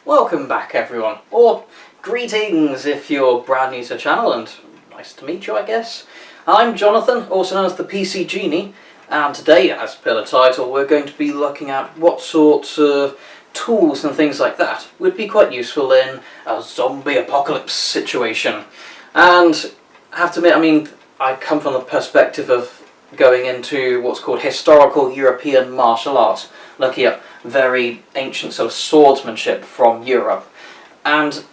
Welcome back everyone, or greetings if you're brand new to the channel, and nice to meet you I guess. I'm Jonathan, also known as the PC Genie, and today, as per the title, we're going to be looking at what sorts of tools and things like that would be quite useful in a zombie apocalypse situation. And I have to admit, I come from the perspective of going into what's called historical European martial arts, looking at very ancient sort of swordsmanship from Europe. And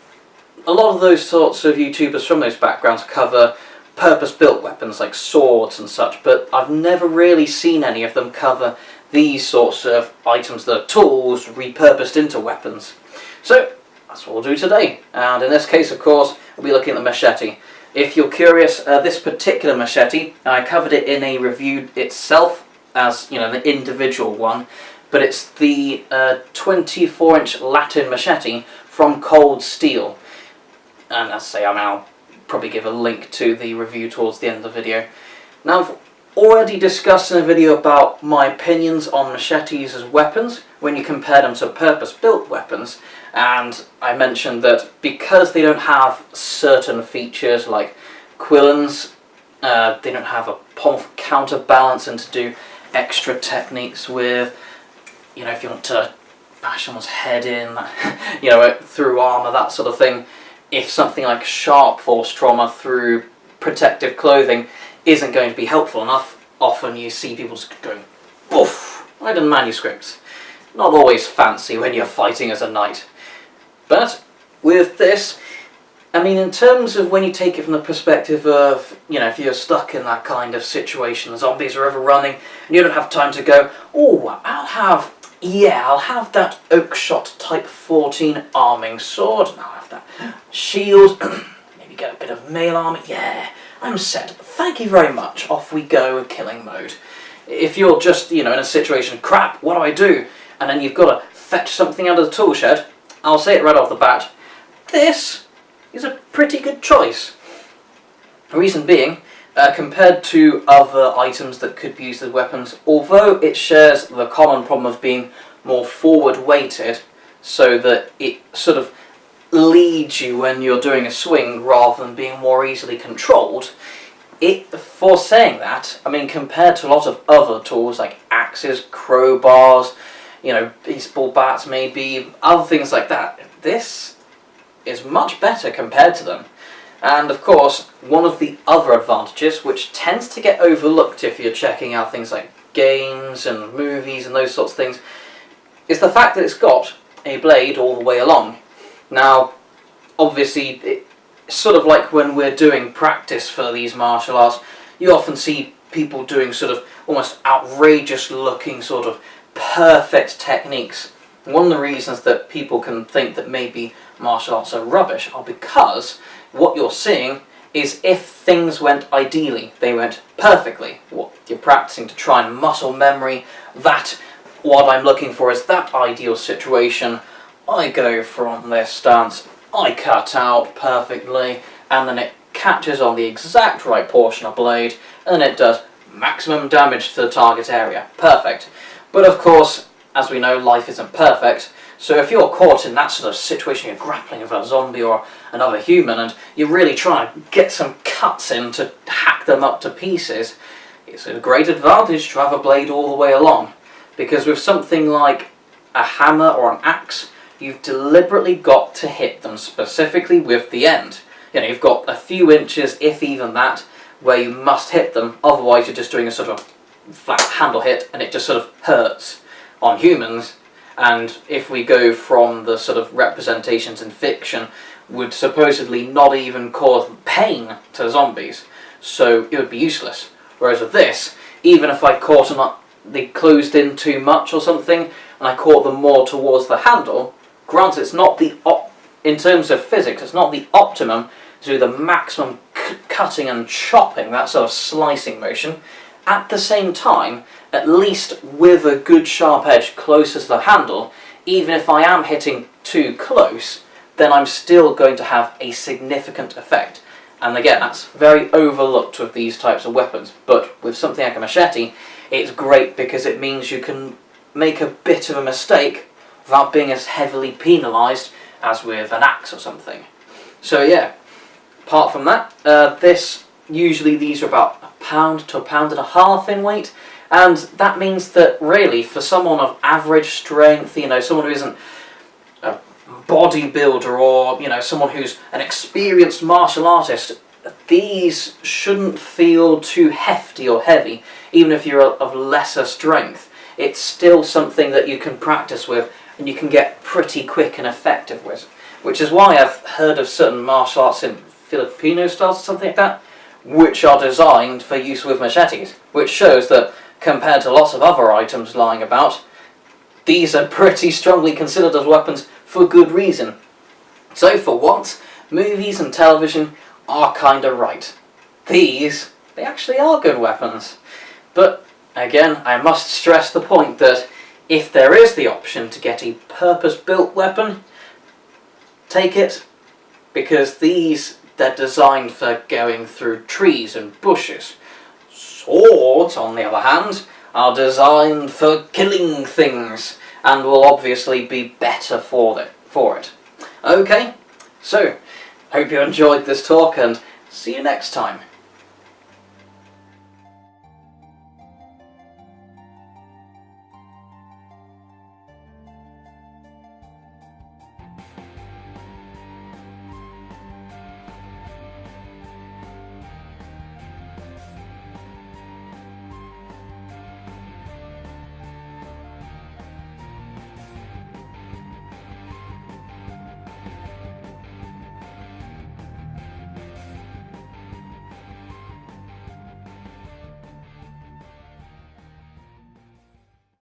a lot of those sorts of YouTubers from those backgrounds cover purpose-built weapons like swords and such, but I've never really seen any of them cover these sorts of items that are tools repurposed into weapons. So that's what we'll do today, and in this case of course we'll be looking at the machete. If you're curious, this particular machete, I covered it in a review itself as, an individual one, but it's the 24-inch Latin machete from Cold Steel. And as I say, I'll probably give a link to the review towards the end of the video. Now, I've already discussed in a video about my opinions on machetes as weapons when you compare them to purpose-built weapons, and I mentioned that because they don't have certain features like quillons, they don't have a pommel counterbalance and to do extra techniques with, if you want to bash someone's head in, through armour, that sort of thing. If something like sharp force trauma through protective clothing isn't going to be helpful enough, often you see people just going, boof, right in manuscripts. Not always fancy when you're fighting as a knight. But with this, in terms of when you take it from the perspective of, if you're stuck in that kind of situation, the zombies are overrunning, and you don't have time to go, oh, I'll have that Oakshot Type 14 arming sword, and I'll have that shield, maybe get a bit of mail armor, yeah, I'm set, thank you very much, off we go, killing mode. If you're just, in a situation, crap, what do I do? And then you've got to fetch something out of the tool shed, I'll say it right off the bat, this is a pretty good choice. The reason being, compared to other items that could be used as weapons, although it shares the common problem of being more forward weighted, so that it sort of leads you when you're doing a swing rather than being more easily controlled, for saying that, compared to a lot of other tools like axes, crowbars, baseball bats maybe, other things like that, this is much better compared to them. And of course, one of the other advantages, which tends to get overlooked if you're checking out things like games and movies and those sorts of things, is the fact that it's got a blade all the way along. Now, obviously, it's sort of like when we're doing practice for these martial arts, you often see people doing sort of almost outrageous looking sort of perfect techniques. One of the reasons that people can think that maybe martial arts are rubbish are because what you're seeing is if things went ideally, they went perfectly. What you're practicing to try and muscle memory, that what I'm looking for is that ideal situation. I go from this stance, I cut out perfectly, and then it catches on the exact right portion of blade, and it does maximum damage to the target area. Perfect. But of course, as we know, life isn't perfect, so if you're caught in that sort of situation, you're grappling with a zombie or another human, and you're really trying to get some cuts in to hack them up to pieces, it's a great advantage to have a blade all the way along. Because with something like a hammer or an axe, you've deliberately got to hit them specifically with the end. You've got a few inches, if even that, where you must hit them, otherwise you're just doing a sort of flat handle hit and it just sort of hurts. On humans, and if we go from the sort of representations in fiction, would supposedly not even cause pain to zombies, so it would be useless. Whereas with this, even if I caught them up, they closed in too much or something, and I caught them more towards the handle, granted it's not the, in terms of physics, it's not the optimum to do the maximum cutting and chopping, that sort of slicing motion. At the same time, at least with a good sharp edge closer to the handle, even if I am hitting too close, then I'm still going to have a significant effect. And again, that's very overlooked with these types of weapons, but with something like a machete, it's great because it means you can make a bit of a mistake without being as heavily penalised as with an axe or something. So yeah, apart from that, these are about £1 to £1.50 in weight, and that means that really for someone of average strength, someone who isn't a bodybuilder or someone who's an experienced martial artist, these shouldn't feel too hefty or heavy. Even if you're of lesser strength, it's still something that you can practice with and you can get pretty quick and effective with. Which is why I've heard of certain martial arts in Filipino styles or something like that, which are designed for use with machetes, which shows that compared to lots of other items lying about, these are pretty strongly considered as weapons for good reason. So for once, movies and television are kinda right. They actually are good weapons. But again, I must stress the point that if there is the option to get a purpose-built weapon, take it, because they're designed for going through trees and bushes. Swords, on the other hand, are designed for killing things, and will obviously be better for it. Okay, so, hope you enjoyed this talk, and see you next time.